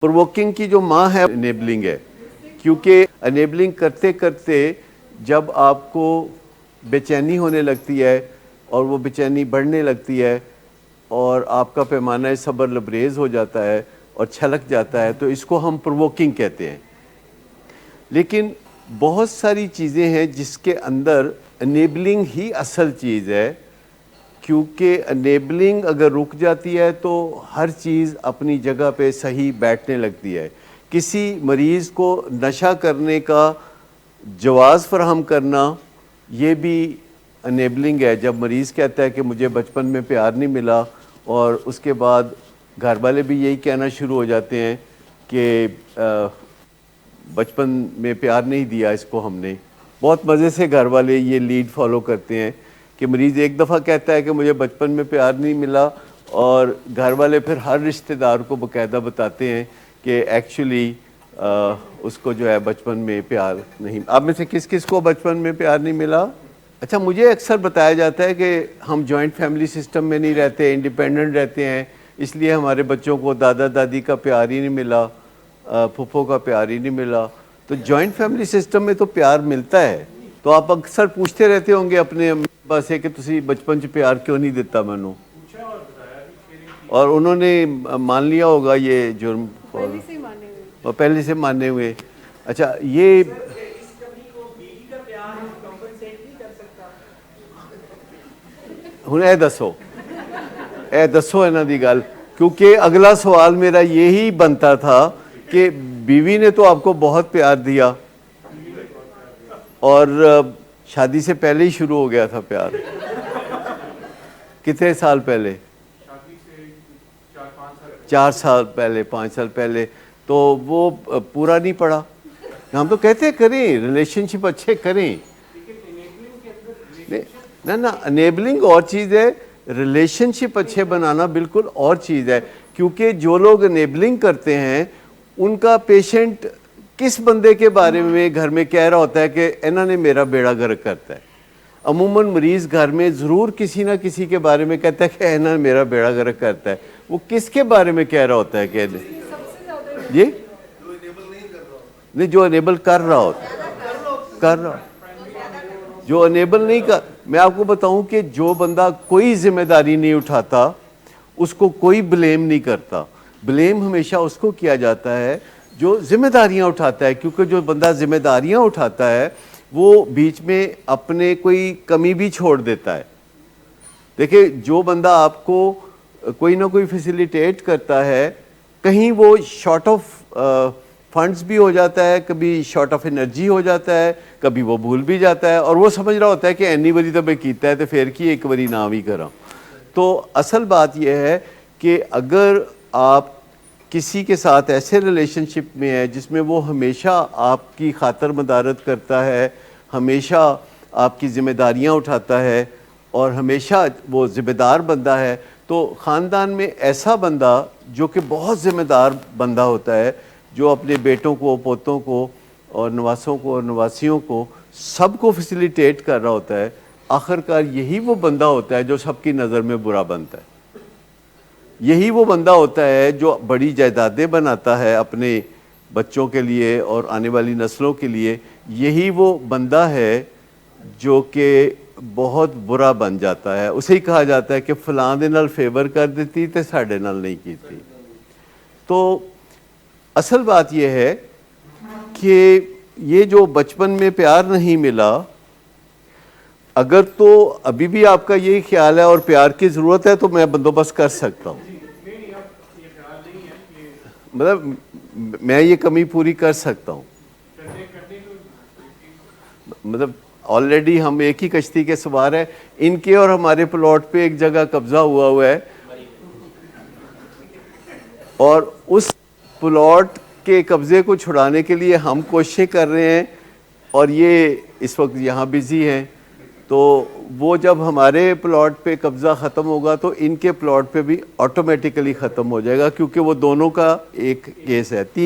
Provoking की जो माँ है इनेबलिंग है, क्योंकि इनेबलिंग करते करते जब आपको बेचैनी होने लगती है और वो बेचैनी बढ़ने लगती है और आपका पैमाना सब्र लबरेज हो जाता है और छलक जाता है, तो इसको हम प्रोवोकिंग कहते हैं। लेकिन बहुत सारी चीज़ें हैं जिसके अंदर इनेबलिंग ही असल चीज़ है, क्योंकि इनेबलिंग अगर रुक जाती है तो हर चीज़ अपनी जगह पे सही बैठने लगती है। किसी मरीज़ को नशा करने का जवाज़ फराहम करना ये भी इनेबलिंग है। जब मरीज़ कहता है कि मुझे बचपन में प्यार नहीं मिला और उसके बाद घर वाले भी यही कहना शुरू हो जाते हैं कि बचपन में प्यार नहीं दिया इसको हमने। बहुत मज़े से घर वाले ये लीड फॉलो करते हैं कि मरीज़ एक दफ़ा कहता है कि मुझे बचपन में प्यार नहीं मिला और घर वाले फिर हर रिश्तेदार को बाकायदा बताते हैं कि एक्चुअली उसको जो है बचपन में प्यार नहीं। आप में से किस किस को बचपन में प्यार नहीं मिला? अच्छा, मुझे अक्सर बताया जाता है कि हम जॉइंट फैमिली सिस्टम में नहीं रहते, इंडिपेंडेंट रहते हैं, इसलिए हमारे बच्चों को दादा दादी का प्यार ही नहीं मिला, फूफो का प्यार ही नहीं मिला। तो जॉइंट फैमिली सिस्टम में तो प्यार मिलता है। तो आप अक्सर पूछते रहते होंगे अपने अम्मा से कि तुसी बचपन च प्यार क्यों नहीं दिता मैनू, और उन्होंने मान लिया होगा ये जुर्म और पहले से माने हुए। अच्छा, ये हुण ए दसो इन्हां दी गल, क्योंकि अगला सवाल मेरा यही बनता था कि बीवी ने तो आपको बहुत प्यार दिया और शादी से पहले ही शुरू हो गया था प्यार। कितने साल पहले? 4 साल पहले, 5 साल पहले। तो वो पूरा नहीं पड़ा। हम तो कहते करें रिलेशनशिप अच्छे करें, ना ना, इनेबलिंग और चीज़ है, रिलेशनशिप अच्छे बनाना बिल्कुल और चीज़ है। क्योंकि जो लोग इनेबलिंग करते हैं उनका पेशेंट किस बंदे के बारे में घर में कह रहा होता है कि इन्होंने मेरा बेड़ा गर्क करता है। अमूमन मरीज़ घर में ज़रूर किसी ना किसी के बारे में कहता है कि इन्होंने मेरा बेड़ा गर्क करता है। वो किसके बारे में कह रहा होता है? कि ये नहीं, जो इनेबल कर रहा होता जो इनेबल नहीं कर। मैं आपको बताऊं कि जो बंदा कोई जिम्मेदारी नहीं उठाता उसको कोई ब्लेम नहीं करता। ब्लेम हमेशा उसको किया जाता है जो जिम्मेदारियां उठाता है, क्योंकि जो बंदा जिम्मेदारियां उठाता है वो बीच में अपने कोई कमी भी छोड़ देता है। देखिए, जो बंदा आपको कोई ना कोई फैसिलिटेट करता है, कहीं वो शॉर्ट ऑफ फंड्स भी हो जाता है, कभी शॉर्ट ऑफ एनर्जी हो जाता है, कभी वो भूल भी जाता है और वो समझ रहा होता है कि एनी बारी तो मैं कीता है तो फिर की एक बारी ना भी करा। तो असल बात यह है कि अगर आप किसी के साथ ऐसे रिलेशनशिप में है जिसमें वो हमेशा आपकी खातर मदारत करता है, हमेशा आपकी ज़िम्मेदारियां उठाता है और हमेशा वो ज़िम्मेदार बंदा है, तो ख़ानदान में ऐसा बंदा जो कि बहुत ज़िम्मेदार बंदा होता है, जो अपने बेटों को, पोतों को और नवासों को और नवासियों को सबको फैसिलिटेट कर रहा होता है, आखिरकार यही वो बंदा होता है जो सबकी नज़र में बुरा बनता है। यही वो बंदा होता है जो बड़ी जायदादें बनाता है अपने बच्चों के लिए और आने वाली नस्लों के लिए। यही वो बंदा है जो कि बहुत बुरा बन जाता है। उसे ही कहा जाता है कि फलां दे नाल फेवर कर देती तो साडे नाल नहीं कीती। तो असल बात यह है कि ये जो बचपन में प्यार नहीं मिला, अगर तो अभी भी आपका यही ख्याल है और प्यार की ज़रूरत है तो मैं बंदोबस्त कर सकता हूँ। मतलब मैं ये कमी पूरी कर सकता हूँ। मतलब ऑलरेडी हम एक ही कश्ती के सवार हैं। इनके और हमारे प्लॉट पे एक जगह कब्जा हुआ है और उस प्लॉट के कब्जे को छुड़ाने के लिए हम कोशिशें कर रहे हैं और ये इस वक्त यहाँ बिज़ी हैं। तो वो जब हमारे प्लॉट पे कब्ज़ा ख़त्म होगा तो इनके प्लॉट पे भी ऑटोमेटिकली ख़त्म हो जाएगा, क्योंकि वो दोनों का एक केस है।